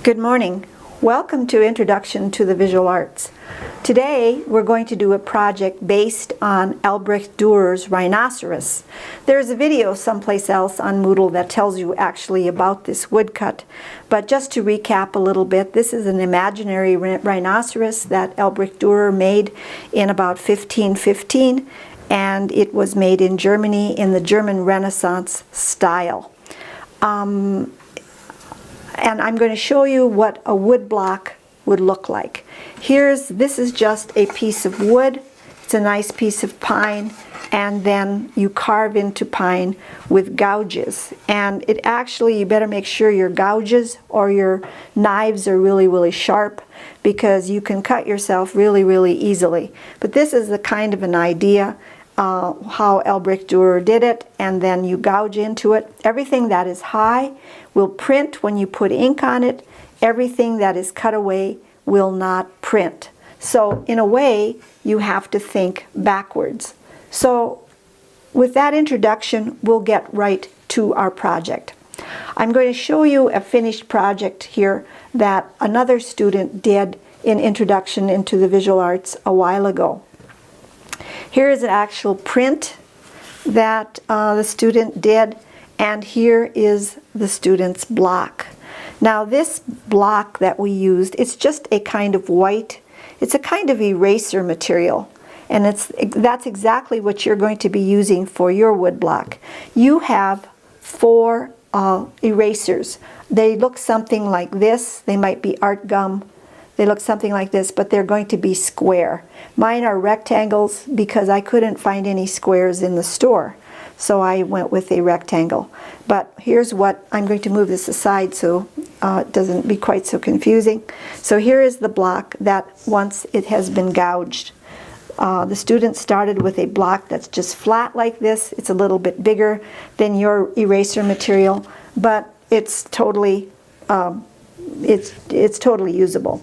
Good morning. Welcome to Introduction to the Visual Arts. Today we're going to do a project based on Albrecht Dürer's Rhinoceros. There's a video someplace else on Moodle that tells you actually about this woodcut. But just to recap a little bit, this is an imaginary rhinoceros that Albrecht Dürer made in about 1515, and it was made in Germany in the German Renaissance style. And I'm going to show you what a wood block would look like. This is just a piece of wood. It's a nice piece of pine, and then you carve into pine with gouges. And it actually, you better make sure your gouges or your knives are really, really sharp, because you can cut yourself really, really easily. But this is the kind of an idea how Albrecht Dürer did it, and then you gouge into it. Everything that is high will print when you put ink on it. Everything that is cut away will not print. So in a way, you have to think backwards. So with that introduction, we'll get right to our project. I'm going to show you a finished project here that another student did in Introduction into the Visual Arts a while ago. Here is an actual print that the student did, and here is the student's block. Now this block that we used, it's just a kind of white, it's a kind of eraser material, and that's exactly what you're going to be using for your wood block. You have 4 erasers. They look something like this. They might be art gum. They look something like this, but they're going to be square. Mine are rectangles because I couldn't find any squares in the store. So I went with a rectangle. But here's what, I'm going to move this aside so it doesn't be quite so confusing. So here is the block that once it has been gouged. The student started with a block that's just flat like this. It's a little bit bigger than your eraser material, but it's totally, it's totally usable.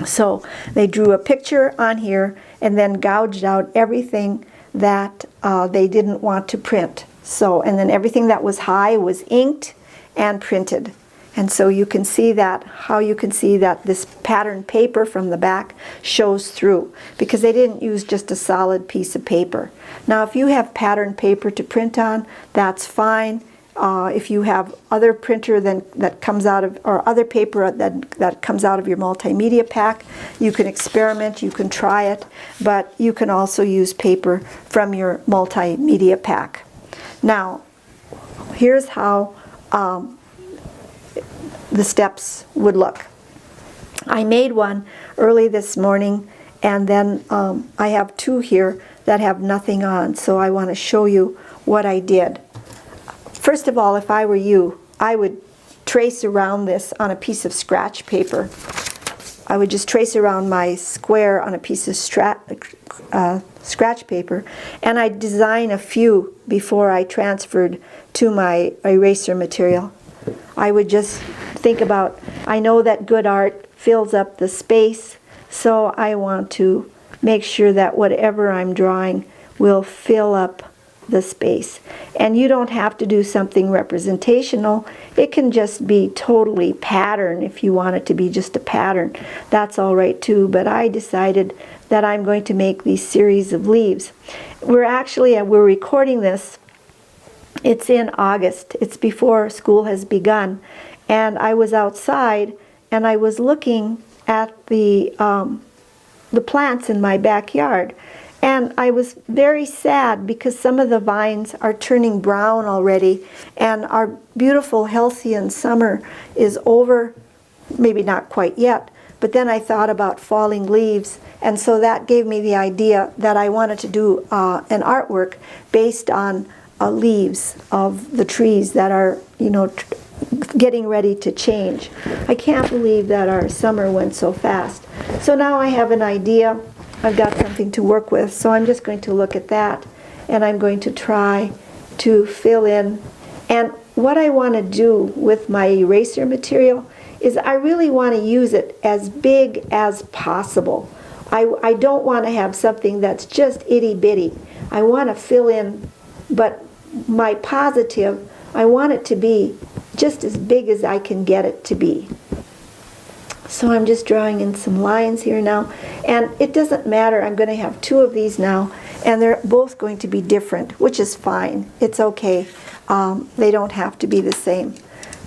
So they drew a picture on here and then gouged out everything that they didn't want to print. So, and then everything that was high was inked and printed. And so you can see that, how you can see that this pattern paper from the back shows through, because they didn't use just a solid piece of paper. Now if you have pattern paper to print on, that's fine. If you have other printer that comes out of, or other paper that comes out of your multimedia pack, you can experiment, you can try it, but you can also use paper from your multimedia pack. Now, here's how the steps would look. I made one early this morning, and then I have 2 here that have nothing on, so I want to show you what I did. First of all, if I were you, I would trace around this on a piece of scratch paper. I would just trace around my square on a piece of scratch paper, and I'd design a few before I transferred to my eraser material. I would just think about, I know that good art fills up the space, so I want to make sure that whatever I'm drawing will fill up the space. And you don't have to do something representational. It can just be totally pattern. If you want it to be just a pattern, that's all right too. But I decided that I'm going to make these series of leaves. We're recording this. It's in August. It's before school has begun. And I was outside and I was looking at the plants in my backyard. And I was very sad because some of the vines are turning brown already, and our beautiful halcyon summer is over, maybe not quite yet, but then I thought about falling leaves, and so that gave me the idea that I wanted to do an artwork based on leaves of the trees that are, getting ready to change. I can't believe that our summer went so fast. So now I have an idea. I've got something to work with, so I'm just going to look at that, and I'm going to try to fill in. And what I want to do with my eraser material is I really want to use it as big as possible. I don't want to have something that's just itty-bitty. I want to fill in, but my positive, I want it to be just as big as I can get it to be. So I'm just drawing in some lines here now, and it doesn't matter. I'm going to have two of these now, and they're both going to be different, which is fine. It's okay. They don't have to be the same.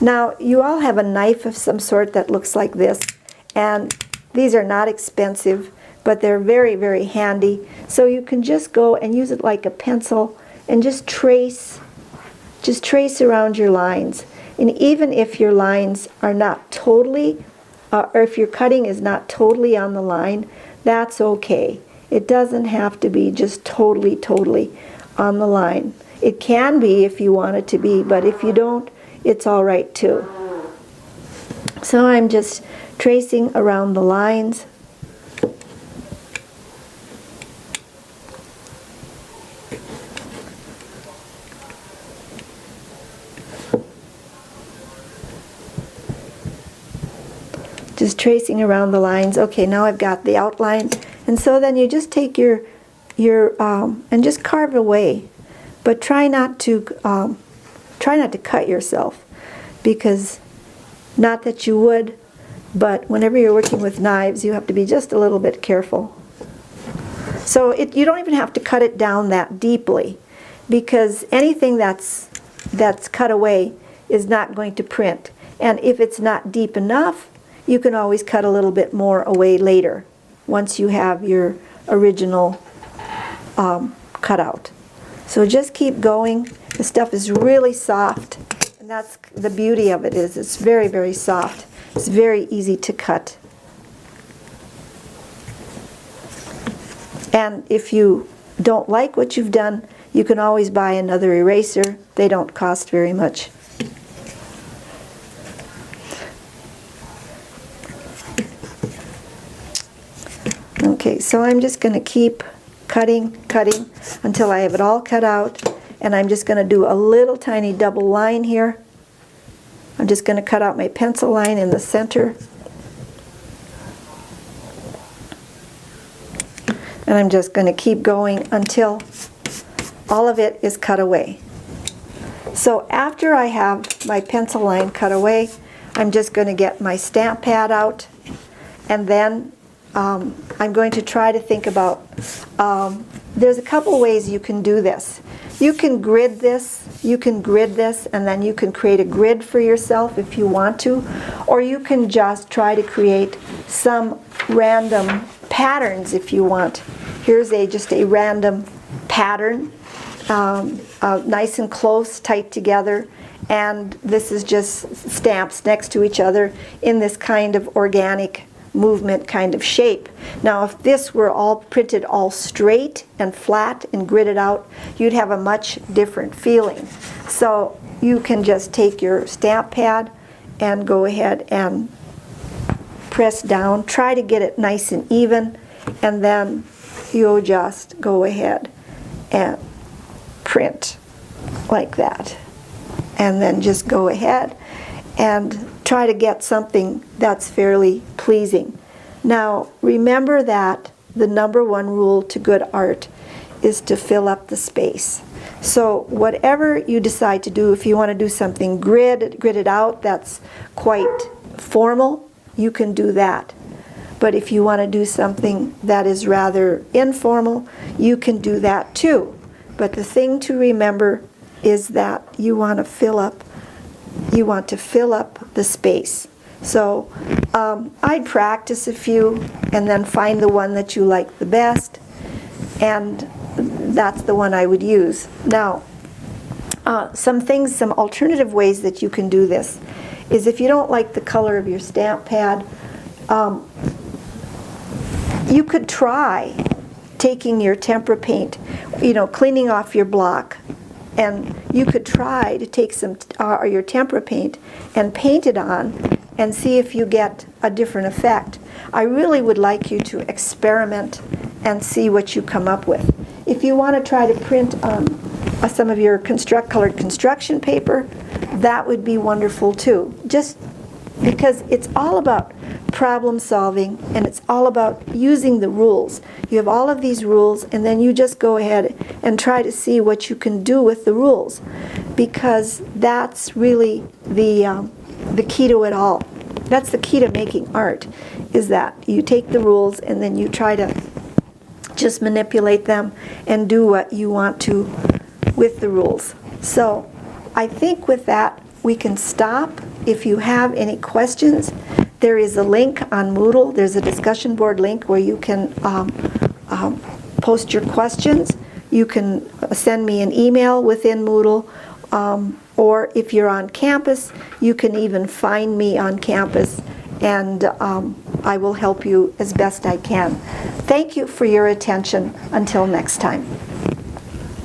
Now, you all have a knife of some sort that looks like this, and these are not expensive, but they're very, very handy. So you can just go and use it like a pencil and just trace around your lines. And even if your lines are not totally, or if your cutting is not totally on the line, that's okay. It doesn't have to be just totally on the line. It can be if you want it to be, but if you don't, it's all right too. So I'm just tracing around the lines. Just tracing around the lines. Okay, now I've got the outline, and so then you just take your and just carve away, but try not to cut yourself, because not that you would, but whenever you're working with knives, you have to be just a little bit careful. So you don't even have to cut it down that deeply, because anything that's cut away is not going to print, and if it's not deep enough, you can always cut a little bit more away later once you have your original cutout. So just keep going. The stuff is really soft, and that's the beauty of it, is it's very, very soft. It's very easy to cut. And if you don't like what you've done, you can always buy another eraser. They don't cost very much. Okay, so I'm just going to keep cutting until I have it all cut out, and I'm just going to do a little tiny double line here. I'm just going to cut out my pencil line in the center, and I'm just going to keep going until all of it is cut away. So after I have my pencil line cut away, I'm just going to get my stamp pad out, and then I'm going to try to think about, there's a couple ways you can do this. You can grid this, and then you can create a grid for yourself if you want to, or you can just try to create some random patterns if you want. Here's just a random pattern, nice and close, tight together, and this is just stamps next to each other in this kind of organic movement kind of shape. Now if this were all printed all straight and flat and gridded out, you'd have a much different feeling. So you can just take your stamp pad and go ahead and press down, try to get it nice and even, and then you'll just go ahead and print like that, and then just go ahead and try to get something that's fairly pleasing. Now remember that the number one rule to good art is to fill up the space. So whatever you decide to do, if you want to do something gridded out that's quite formal, you can do that. But if you want to do something that is rather informal, you can do that too. But the thing to remember is that you want to fill up the space. So I'd practice a few and then find the one that you like the best, and that's the one I would use. Now, some alternative ways that you can do this is, if you don't like the color of your stamp pad, you could try taking your tempera paint, cleaning off your block, and you could try to take some your tempera paint and paint it on and see if you get a different effect. I really would like you to experiment and see what you come up with. If you want to try to print on some of your colored construction paper, that would be wonderful too. Just because it's all about problem solving, and it's all about using the rules. You have all of these rules, and then you just go ahead and try to see what you can do with the rules, because that's really the key to it all. That's the key to making art, is that you take the rules and then you try to just manipulate them and do what you want to with the rules. So I think with that we can stop. If you have any questions, there is a link on Moodle. There's a discussion board link where you can post your questions. You can send me an email within Moodle, or if you're on campus, you can even find me on campus, and I will help you as best I can. Thank you for your attention. Until next time.